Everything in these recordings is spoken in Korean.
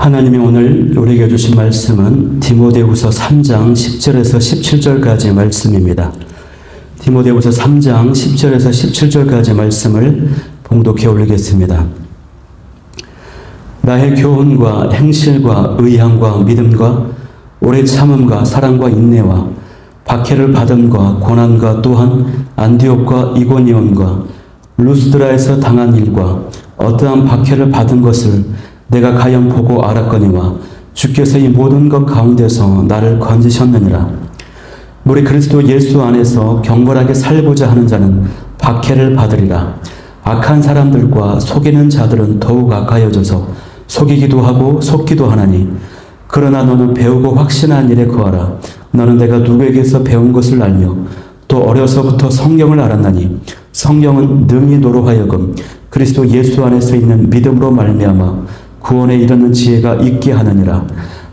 하나님이 오늘 우리에게 주신 말씀은 디모데후서 3장 10절에서 17절까지의 말씀입니다. 디모데후서 3장 10절에서 17절까지의 말씀을 봉독해 올리겠습니다. 나의 교훈과 행실과 의향과 믿음과 오래 참음과 사랑과 인내와 박해를 받음과 고난과 또한 안디옥과 이고니온과 루스드라에서 당한 일과 어떠한 박해를 받은 것을 내가 가연 보고 알았거니와 주께서 이 모든 것 가운데서 나를 건지셨느니라. 우리 그리스도 예수 안에서 경건하게 살고자 하는 자는 박해를 받으리라. 악한 사람들과 속이는 자들은 더욱 악하여져서 속이기도 하고 속기도 하나니, 그러나 너는 배우고 확신한 일에 거하라. 너는 내가 누구에게서 배운 것을 알며 또 어려서부터 성경을 알았나니, 성경은 능히 너로 하여금 그리스도 예수 안에서 있는 믿음으로 말미암아 구원에 이르는 지혜가 있게 하느니라.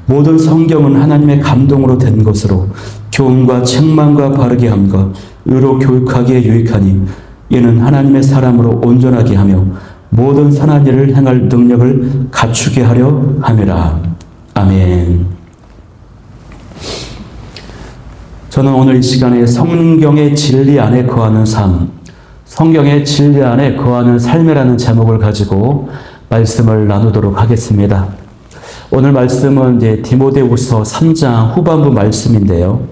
모든 성경은 하나님의 감동으로 된 것으로 교훈과 책망과 바르게 함과 의로 교육하기에 유익하니, 이는 하나님의 사람으로 온전하게 하며 모든 선한 일을 행할 능력을 갖추게 하려 함이라. 아멘. 저는 오늘 이 시간에 성경의 진리 안에 거하는 삶, 성경의 진리 안에 거하는 삶이라는 제목을 가지고 말씀을 나누도록 하겠습니다. 오늘 말씀은 이제 디모데후서 3장 후반부 말씀인데요.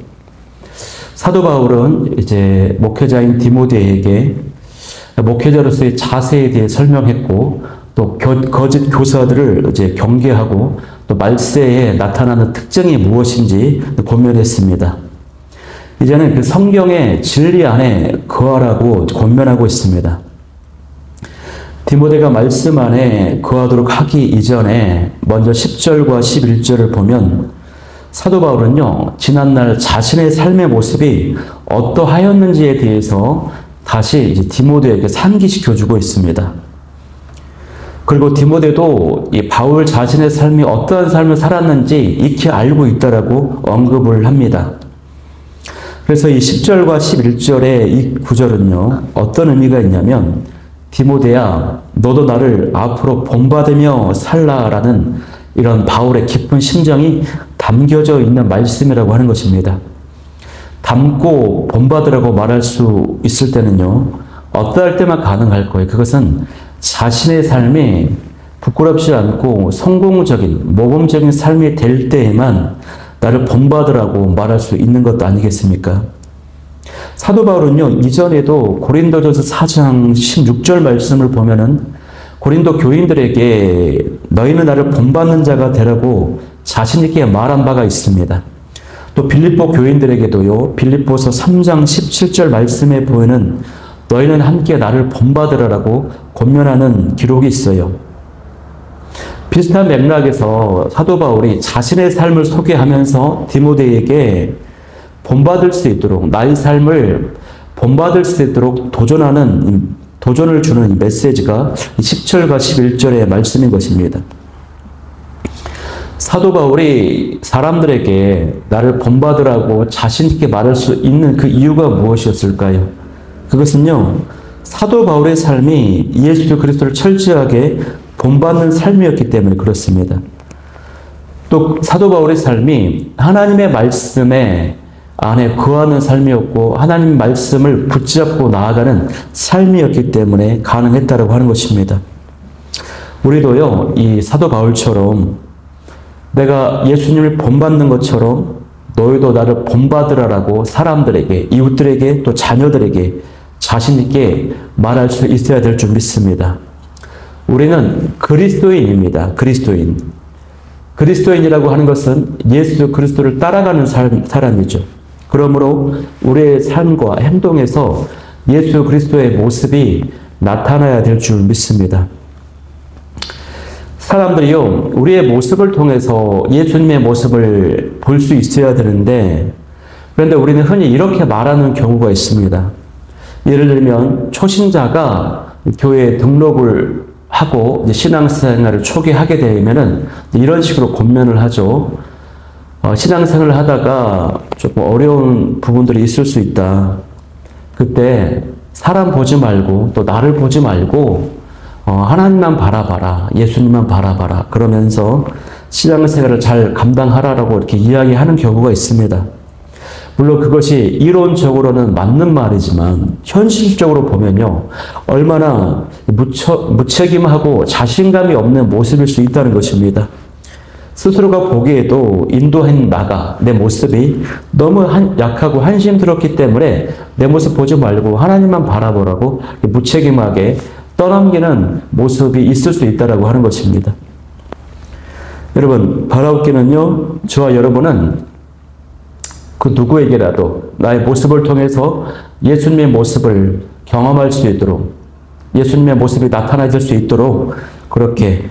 사도 바울은 이제 목회자인 디모데에게 목회자로서의 자세에 대해 설명했고, 또 거짓 교사들을 이제 경계하고, 또 말세에 나타나는 특징이 무엇인지 권면했습니다. 이제는 그 성경의 진리 안에 거하라고 권면하고 있습니다. 디모데가 말씀 안에 거하도록 하기 이전에 먼저 10절과 11절을 보면 사도 바울은요, 지난날 자신의 삶의 모습이 어떠하였는지에 대해서 다시 이제 디모데에게 상기시켜주고 있습니다. 그리고 디모데도 이 바울 자신의 삶이 어떠한 삶을 살았는지 익히 알고 있다라고 언급을 합니다. 그래서 이 10절과 11절의 이 구절은요, 어떤 의미가 있냐면, 디모데야, 너도 나를 앞으로 본받으며 살라라는 이런 바울의 깊은 심정이 담겨져 있는 말씀이라고 하는 것입니다. 닮고 본받으라고 말할 수 있을 때는요, 어떠할 때만 가능할 거예요. 그것은 자신의 삶이 부끄럽지 않고 성공적인, 모범적인 삶이 될 때에만 나를 본받으라고 말할 수 있는 것도 아니겠습니까? 사도 바울은요, 이전에도 고린도전서 4장 16절 말씀을 보면은 고린도 교인들에게 너희는 나를 본받는 자가 되라고 자신 있게 말한 바가 있습니다. 또 빌립보 교인들에게도요, 빌립보서 3장 17절 말씀에 보이는 너희는 함께 나를 본받으라라고 권면하는 기록이 있어요. 비슷한 맥락에서 사도 바울이 자신의 삶을 소개하면서 디모데에게 본받을 수 있도록, 나의 삶을 본받을 수 있도록 도전을 주는 이 메시지가 10절과 11절의 말씀인 것입니다. 사도 바울이 사람들에게 나를 본받으라고 자신 있게 말할 수 있는 그 이유가 무엇이었을까요? 그것은요, 사도 바울의 삶이 예수 그리스도를 철저하게 본받는 삶이었기 때문에 그렇습니다. 또 사도 바울의 삶이 하나님의 말씀에 안에 거하는 삶이었고, 하나님 말씀을 붙잡고 나아가는 삶이었기 때문에 가능했다고 하는 것입니다. 우리도요, 이 사도 바울처럼 내가 예수님을 본받는 것처럼 너희도 나를 본받으라라고 사람들에게, 이웃들에게, 또 자녀들에게 자신 있게 말할 수 있어야 될 줄 믿습니다. 우리는 그리스도인입니다. 그리스도인이라고 하는 것은 예수 그리스도를 따라가는 사람이죠. 그러므로 우리의 삶과 행동에서 예수 그리스도의 모습이 나타나야 될 줄 믿습니다. 사람들이요, 우리의 모습을 통해서 예수님의 모습을 볼 수 있어야 되는데, 그런데 우리는 흔히 이렇게 말하는 경우가 있습니다. 예를 들면 초신자가 교회에 등록을 하고 신앙생활을 초기 하게 되면은 이런 식으로 권면을 하죠. 신앙생활을 하다가 조금 어려운 부분들이 있을 수 있다. 그때 사람 보지 말고 또 나를 보지 말고 하나님만 바라봐라. 예수님만 바라봐라. 그러면서 신앙생활을 잘 감당하라라고 이렇게 이야기하는 경우가 있습니다. 물론 그것이 이론적으로는 맞는 말이지만 현실적으로 보면요, 얼마나 무책임하고 자신감이 없는 모습일 수 있다는 것입니다. 스스로가 보기에도 인도한 나가, 내 모습이 너무 약하고 한심스럽기 때문에 내 모습 보지 말고 하나님만 바라보라고 무책임하게 떠넘기는 모습이 있을 수 있다고 하는 것입니다. 여러분, 바라옵기는요, 저와 여러분은 그 누구에게라도 나의 모습을 통해서 예수님의 모습을 경험할 수 있도록, 예수님의 모습이 나타나질 수 있도록 그렇게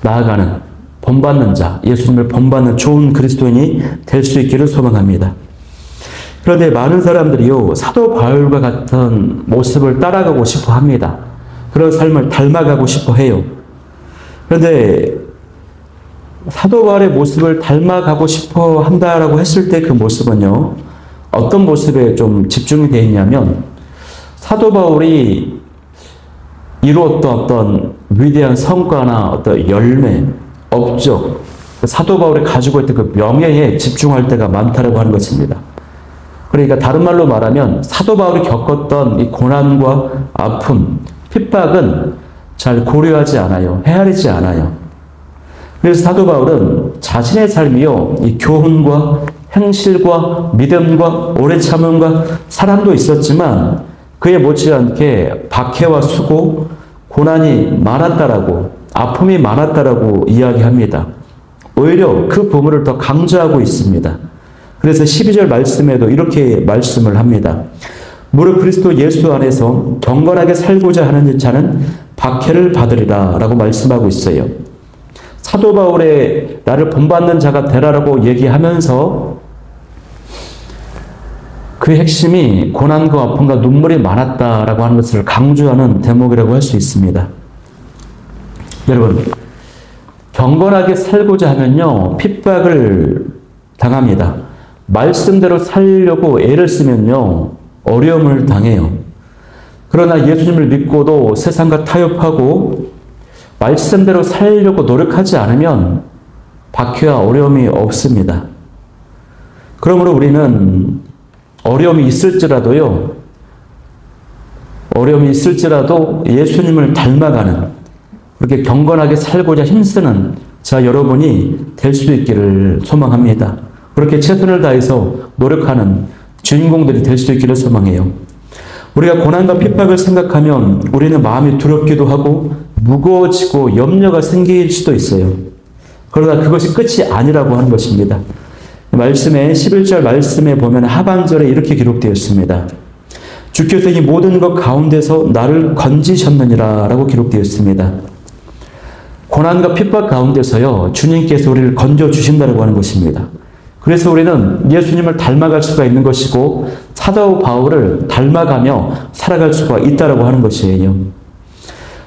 나아가는 본받는 자, 예수님을 본받는 좋은 그리스도인이 될 수 있기를 소망합니다. 그런데 많은 사람들이요, 사도 바울과 같은 모습을 따라가고 싶어 합니다. 그런 삶을 닮아가고 싶어 해요. 그런데 사도 바울의 모습을 닮아가고 싶어 한다라고 했을 때 그 모습은요, 어떤 모습에 좀 집중이 되어 있냐면, 사도 바울이 이루었던 어떤 위대한 성과나 어떤 열매, 업적, 사도 바울이 가지고 있던 그 명예에 집중할 때가 많다고 하는 것입니다. 그러니까 다른 말로 말하면 사도 바울이 겪었던 이 고난과 아픔, 핍박은 잘 고려하지 않아요. 헤아리지 않아요. 그래서 사도 바울은 자신의 삶이요, 이 교훈과 행실과 믿음과 오래 참음과 사랑도 있었지만 그에 못지않게 박해와 수고, 고난이 많았다라고, 아픔이 많았다라고 이야기합니다. 오히려 그 부분을 더 강조하고 있습니다. 그래서 12절 말씀에도 이렇게 말씀을 합니다. 무릇 그리스도 예수 안에서 경건하게 살고자 하는 자는 박해를 받으리라 라고 말씀하고 있어요. 사도 바울의 나를 본받는 자가 되라라고 얘기하면서 그 핵심이 고난과 아픔과 눈물이 많았다라고 하는 것을 강조하는 대목이라고 할 수 있습니다. 여러분, 경건하게 살고자 하면요, 핍박을 당합니다. 말씀대로 살려고 애를 쓰면요, 어려움을 당해요. 그러나 예수님을 믿고도 세상과 타협하고 말씀대로 살려고 노력하지 않으면 박해와 어려움이 없습니다. 그러므로 우리는 어려움이 있을지라도 예수님을 닮아가는, 그렇게 경건하게 살고자 힘쓰는 자 여러분이 될 수 있기를 소망합니다. 그렇게 최선을 다해서 노력하는 주인공들이 될 수 있기를 소망해요. 우리가 고난과 핍박을 생각하면 우리는 마음이 두렵기도 하고 무거워지고 염려가 생길 수도 있어요. 그러나 그것이 끝이 아니라고 하는 것입니다. 말씀에 11절 말씀에 보면 하반절에 이렇게 기록되었습니다. 주께서 이 모든 것 가운데서 나를 건지셨느니라 라고 기록되었습니다. 고난과 핍박 가운데서요, 주님께서 우리를 건져주신다고 하는 것입니다. 그래서 우리는 예수님을 닮아갈 수가 있는 것이고 사도 바울을 닮아가며 살아갈 수가 있다고 하는 것이에요.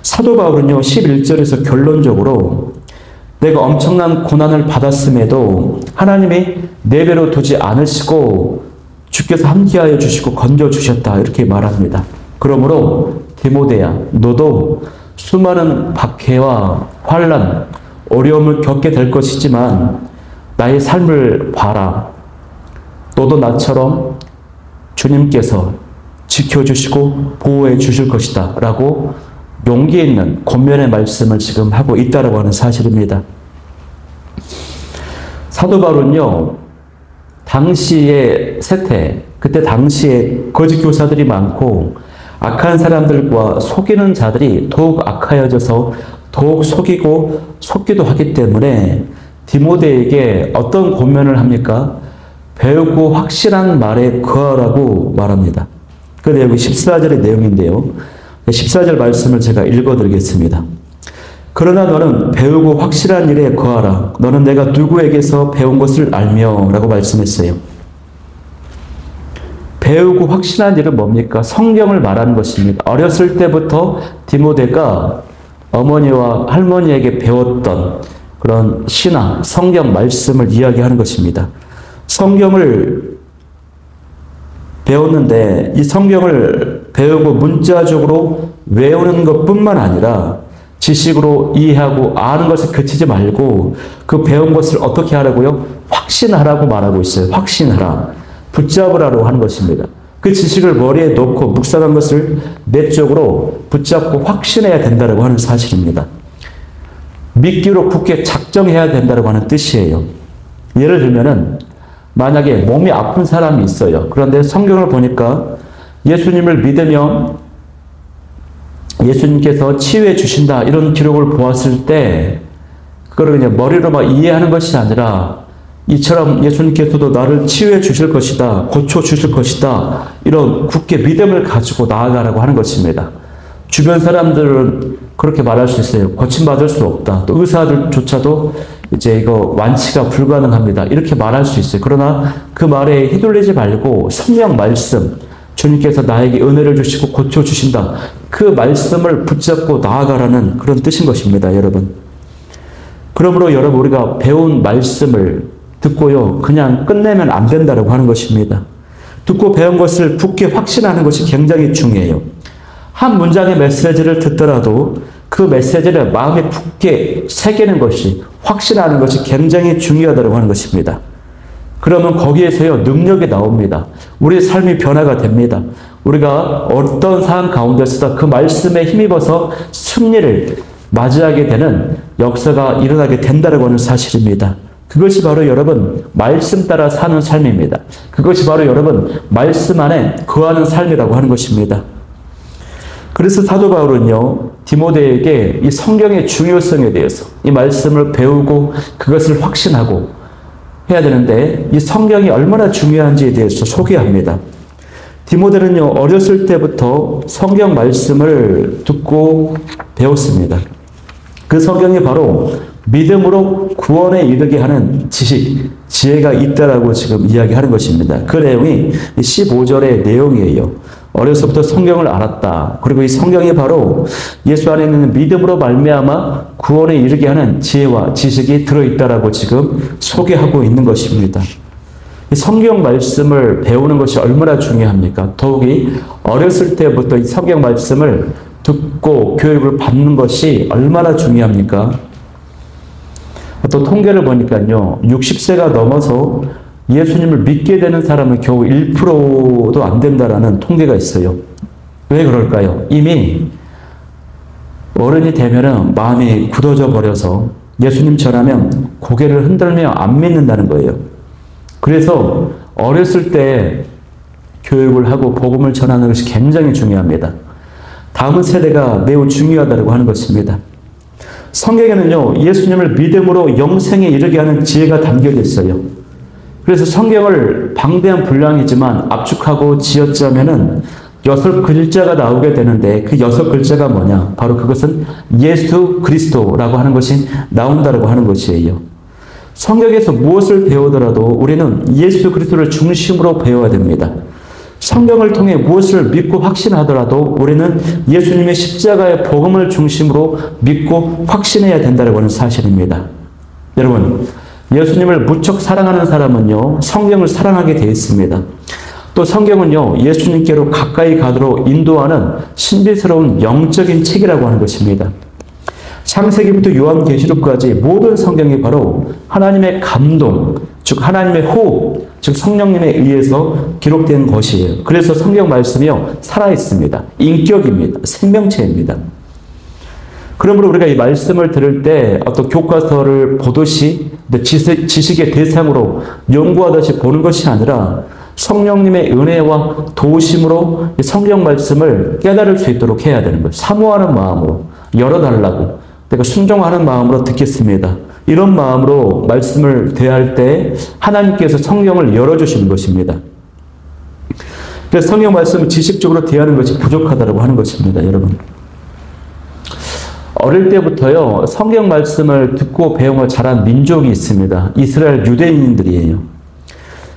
사도 바울은요, 11절에서 결론적으로 내가 엄청난 고난을 받았음에도 하나님이 내버려 두지 않으시고 주께서 함께하여 주시고 건져주셨다 이렇게 말합니다. 그러므로 디모데야, 너도 수많은 박해와 환난, 어려움을 겪게 될 것이지만 나의 삶을 봐라. 너도 나처럼 주님께서 지켜주시고 보호해 주실 것이다 라고 용기 있는 권면의 말씀을 지금 하고 있다고 하는 사실입니다. 사도 바울은요, 당시의 세태, 그때 당시에 거짓 교사들이 많고 악한 사람들과 속이는 자들이 더욱 악하여져서 더욱 속기도 하기 때문에 디모데에게 어떤 권면을 합니까? 배우고 확실한 말에 거하라고 말합니다. 그 내용이 14절의 내용인데요. 14절 말씀을 제가 읽어드리겠습니다. 그러나 너는 배우고 확실한 일에 거하라. 너는 내가 누구에게서 배운 것을 알며 라고 말씀했어요. 배우고 확실한 일은 뭡니까? 성경을 말하는 것입니다. 어렸을 때부터 디모데가 어머니와 할머니에게 배웠던 그런 신앙, 성경 말씀을 이야기하는 것입니다. 성경을 배웠는데 이 성경을 배우고 문자적으로 외우는 것뿐만 아니라 지식으로 이해하고 아는 것에 그치지 말고 그 배운 것을 어떻게 하라고요? 확신하라고 말하고 있어요. 확신하라. 붙잡으라고 하는 것입니다. 그 지식을 머리에 놓고 묵상한 것을 내적으로 붙잡고 확신해야 된다고 하는 사실입니다. 믿기로 굳게 작정해야 된다고 하는 뜻이에요. 예를 들면은 만약에 몸이 아픈 사람이 있어요. 그런데 성경을 보니까 예수님을 믿으면 예수님께서 치유해 주신다 이런 기록을 보았을 때 그거를 그냥 머리로만 이해하는 것이 아니라 이처럼 예수님께서도 나를 치유해 주실 것이다, 고쳐 주실 것이다 이런 굳게 믿음을 가지고 나아가라고 하는 것입니다. 주변 사람들은 그렇게 말할 수 있어요. 고침받을 수 없다. 또 의사들조차도 이제 이거 완치가 불가능합니다. 이렇게 말할 수 있어요. 그러나 그 말에 휘둘리지 말고 성령 말씀, 주님께서 나에게 은혜를 주시고 고쳐주신다. 그 말씀을 붙잡고 나아가라는 그런 뜻인 것입니다, 여러분. 그러므로 여러분 우리가 배운 말씀을 듣고요. 그냥 끝내면 안 된다고 하는 것입니다. 듣고 배운 것을 굳게 확신하는 것이 굉장히 중요해요. 한 문장의 메시지를 듣더라도 그 메시지를 마음에 굳게 새기는 것이 확신하는 것이 굉장히 중요하다고 하는 것입니다. 그러면 거기에서요 능력이 나옵니다. 우리의 삶이 변화가 됩니다. 우리가 어떤 상황 가운데서도 그 말씀에 힘입어서 승리를 맞이하게 되는 역사가 일어나게 된다고 하는 사실입니다. 그것이 바로 여러분 말씀 따라 사는 삶입니다. 그것이 바로 여러분 말씀 안에 거하는 삶이라고 하는 것입니다. 그래서 사도 바울은요 디모데에게 이 성경의 중요성에 대해서 이 말씀을 배우고 그것을 확신하고 해야 되는데 이 성경이 얼마나 중요한지에 대해서 소개합니다. 디모데는요 어렸을 때부터 성경 말씀을 듣고 배웠습니다. 그 성경이 바로 믿음으로 구원에 이르게 하는 지식, 지혜가 있다라고 지금 이야기하는 것입니다. 그 내용이 15절의 내용이에요. 어려서부터 성경을 알았다. 그리고 이 성경이 바로 예수 안에 있는 믿음으로 말미암아 구원에 이르게 하는 지혜와 지식이 들어있다라고 지금 소개하고 있는 것입니다. 이 성경 말씀을 배우는 것이 얼마나 중요합니까? 더욱이 어렸을 때부터 이 성경 말씀을 듣고 교육을 받는 것이 얼마나 중요합니까? 또 통계를 보니까요, 60세가 넘어서 예수님을 믿게 되는 사람은 겨우 1%도 안 된다라는 통계가 있어요. 왜 그럴까요? 이미 어른이 되면은 마음이 굳어져 버려서 예수님 전하면 고개를 흔들며 안 믿는다는 거예요. 그래서 어렸을 때 교육을 하고 복음을 전하는 것이 굉장히 중요합니다. 다음 세대가 매우 중요하다고 하는 것입니다. 성경에는요, 예수님을 믿음으로 영생에 이르게 하는 지혜가 담겨져 있어요. 그래서 성경을 방대한 분량이지만 압축하고 지어짜면은 6글자가 나오게 되는데 그 6글자가 뭐냐? 바로 그것은 예수 그리스도라고 하는 것이 나온다고 하는 것이에요. 성경에서 무엇을 배우더라도 우리는 예수 그리스도를 중심으로 배워야 됩니다. 성경을 통해 무엇을 믿고 확신하더라도 우리는 예수님의 십자가의 복음을 중심으로 믿고 확신해야 된다고 하는 사실입니다. 여러분, 예수님을 무척 사랑하는 사람은요, 성경을 사랑하게 되어 있습니다. 또 성경은요, 예수님께로 가까이 가도록 인도하는 신비스러운 영적인 책이라고 하는 것입니다. 창세기부터 요한계시록까지 모든 성경이 바로 하나님의 감동, 즉 하나님의 호흡, 즉 성령님에 의해서 기록된 것이에요. 그래서 성경 말씀이요, 살아있습니다. 인격입니다. 생명체입니다. 그러므로 우리가 이 말씀을 들을 때 어떤 교과서를 보듯이 지식의 대상으로 연구하듯이 보는 것이 아니라 성령님의 은혜와 도우심으로 성경 말씀을 깨달을 수 있도록 해야 되는 거예요. 사모하는 마음으로 열어달라고 내가 순종하는 마음으로 듣겠습니다. 이런 마음으로 말씀을 대할 때 하나님께서 성경을 열어주시는 것입니다. 그래서 성경 말씀을 지식적으로 대하는 것이 부족하다고 하는 것입니다, 여러분. 어릴 때부터요, 성경 말씀을 듣고 배움을 잘한 민족이 있습니다. 이스라엘 유대인들이에요.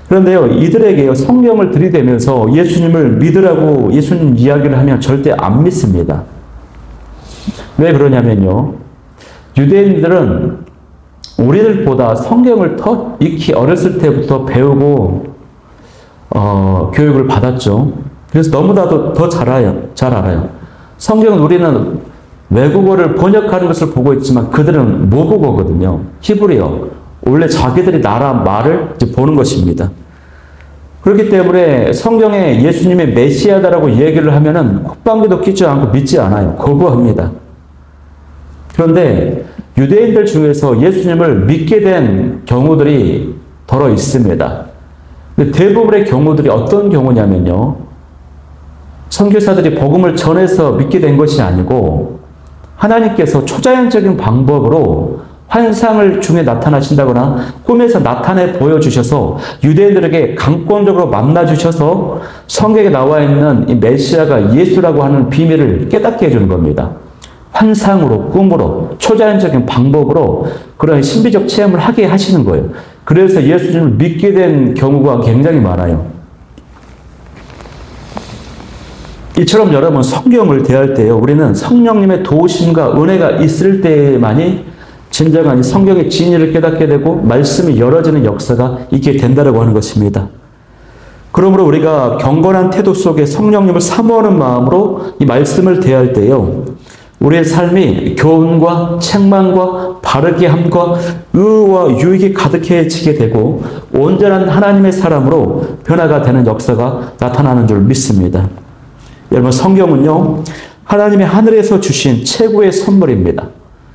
그런데요, 이들에게요, 성경을 들이대면서 예수님을 믿으라고 예수님 이야기를 하면 절대 안 믿습니다. 왜 그러냐면요, 유대인들은 우리들보다 성경을 더 익히 어렸을 때부터 배우고 교육을 받았죠. 그래서 너무나도 더 잘 알아요. 성경은 우리는 외국어를 번역하는 것을 보고 있지만 그들은 모국어거든요. 히브리어. 원래 자기들이 나라 말을 이제 보는 것입니다. 그렇기 때문에 성경에 예수님의 메시아다라고 얘기를 하면은 콧방귀도 뀌지 않고 믿지 않아요. 거부합니다. 그런데 유대인들 중에서 예수님을 믿게 된 경우들이 더러 있습니다. 대부분의 경우들이 어떤 경우냐면요. 선교사들이 복음을 전해서 믿게 된 것이 아니고 하나님께서 초자연적인 방법으로 환상을 중에 나타나신다거나 꿈에서 나타내 보여주셔서 유대인들에게 강권적으로 만나주셔서 성경에 나와 있는 이 메시아가 예수라고 하는 비밀을 깨닫게 해주는 겁니다. 환상으로, 꿈으로, 초자연적인 방법으로 그런 신비적 체험을 하게 하시는 거예요. 그래서 예수님을 믿게 된 경우가 굉장히 많아요. 이처럼 여러분 성경을 대할 때요, 우리는 성령님의 도우심과 은혜가 있을 때만이 진정한 성경의 진리를 깨닫게 되고 말씀이 열어지는 역사가 있게 된다고 하는 것입니다. 그러므로 우리가 경건한 태도 속에 성령님을 사모하는 마음으로 이 말씀을 대할 때요, 우리의 삶이 교훈과 책망과 바르게 함과 의와 유익이 가득해지게 되고 온전한 하나님의 사람으로 변화가 되는 역사가 나타나는 줄 믿습니다. 여러분, 성경은요, 하나님의 하늘에서 주신 최고의 선물입니다.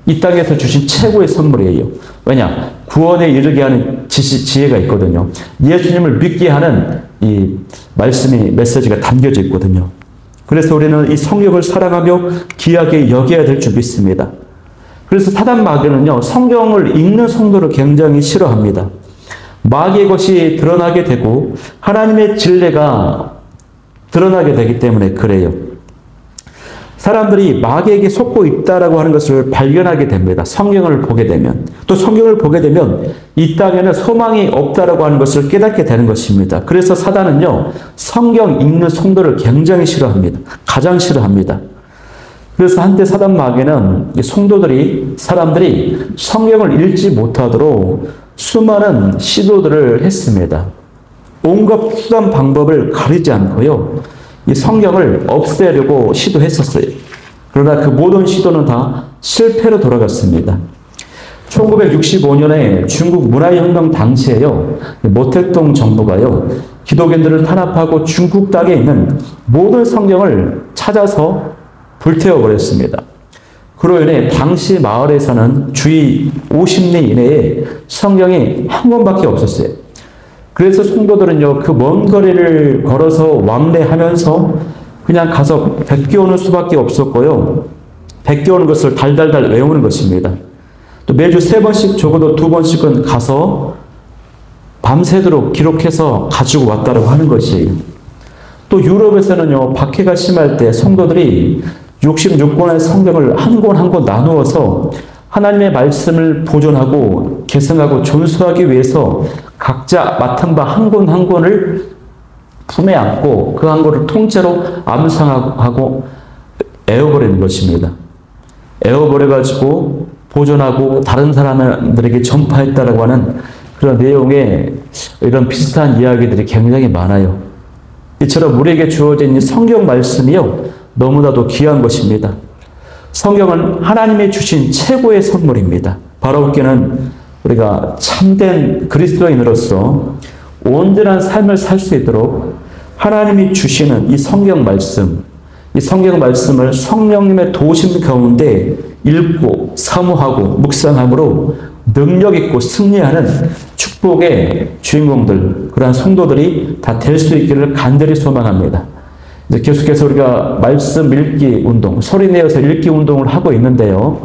이 땅에서 주신 최고의 선물이에요. 왜냐? 구원에 이르게 하는 지혜가 있거든요. 예수님을 믿게 하는 이 말씀이, 메시지가 담겨져 있거든요. 그래서 우리는 이 성경을 사랑하며 귀하게 여겨야 될 줄 믿습니다. 그래서 사단 마귀는요, 성경을 읽는 성도를 굉장히 싫어합니다. 마귀의 것이 드러나게 되고 하나님의 진리가 드러나게 되기 때문에 그래요. 사람들이 마귀에게 속고 있다라고 하는 것을 발견하게 됩니다. 성경을 보게 되면. 또 성경을 보게 되면 이 땅에는 소망이 없다라고 하는 것을 깨닫게 되는 것입니다. 그래서 사단은요, 성경 읽는 성도를 굉장히 싫어합니다. 가장 싫어합니다. 그래서 한때 사단 마귀는 사람들이 성경을 읽지 못하도록 수많은 시도들을 했습니다. 온갖 수단 방법을 가리지 않고요, 이 성경을 없애려고 시도했었어요. 그러나 그 모든 시도는 다 실패로 돌아갔습니다. 1965년에 중국 문화혁명 당시에요, 모택동 정부가요, 기독인들을 탄압하고 중국 땅에 있는 모든 성경을 찾아서 불태워버렸습니다. 그로 인해 당시 마을에서는 주위 50리 이내에 성경이 한 권밖에 없었어요. 그래서 성도들은요, 그 먼 거리를 걸어서 왕래하면서 그냥 가서 베껴오는 수밖에 없었고요. 베껴오는 것을 달달달 외우는 것입니다. 또 매주 3번씩, 적어도 2번씩은 가서 밤새도록 기록해서 가지고 왔다고 하는 것이에요. 또 유럽에서는요, 박해가 심할 때 성도들이 66권의 성경을 한 권 한 권 나누어서 하나님의 말씀을 보존하고 계승하고 존수하기 위해서 각자 맡은 바 한 권 한 권을 품에 안고 그 한 권을 통째로 암송하고 에워버리는 것입니다. 에워버려가지고 보존하고 다른 사람들에게 전파했다라고 하는 그런 내용의 이런 비슷한 이야기들이 굉장히 많아요. 이처럼 우리에게 주어진 이 성경 말씀이요, 너무나도 귀한 것입니다. 성경은 하나님이 주신 최고의 선물입니다. 바라옵기는 우리가 참된 그리스도인으로서 온전한 삶을 살 수 있도록 하나님이 주시는 이 성경 말씀, 이 성경 말씀을 성령님의 도우심 가운데 읽고 사모하고 묵상함으로 능력 있고 승리하는 축복의 주인공들, 그러한 성도들이 다 될 수 있기를 간절히 소망합니다. 이제 계속해서 우리가 말씀 읽기 운동, 소리내어서 읽기 운동을 하고 있는데요.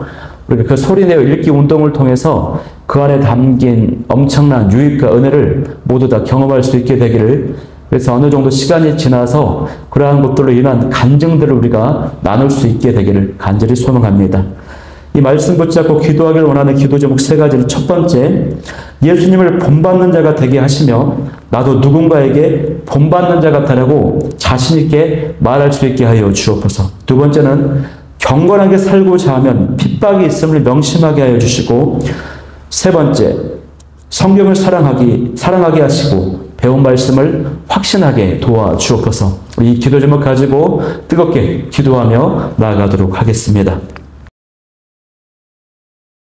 우리가 그 소리내어 읽기 운동을 통해서 그 안에 담긴 엄청난 유익과 은혜를 모두 다 경험할 수 있게 되기를, 그래서 어느 정도 시간이 지나서 그러한 것들로 인한 간증들을 우리가 나눌 수 있게 되기를 간절히 소망합니다. 이 말씀 붙잡고 기도하기를 원하는 기도 제목 3가지는, 첫 번째, 예수님을 본받는 자가 되게 하시며 나도 누군가에게 본받는 자 같다라고 자신 있게 말할 수 있게 하여 주옵소서. 두 번째는 경건하게 살고자 하면 핍박이 있음을 명심하게 하여 주시고, 세 번째, 성경을 사랑하게 하시고 배운 말씀을 확신하게 도와 주옵소서. 이 기도 제목 가지고 뜨겁게 기도하며 나아가도록 하겠습니다.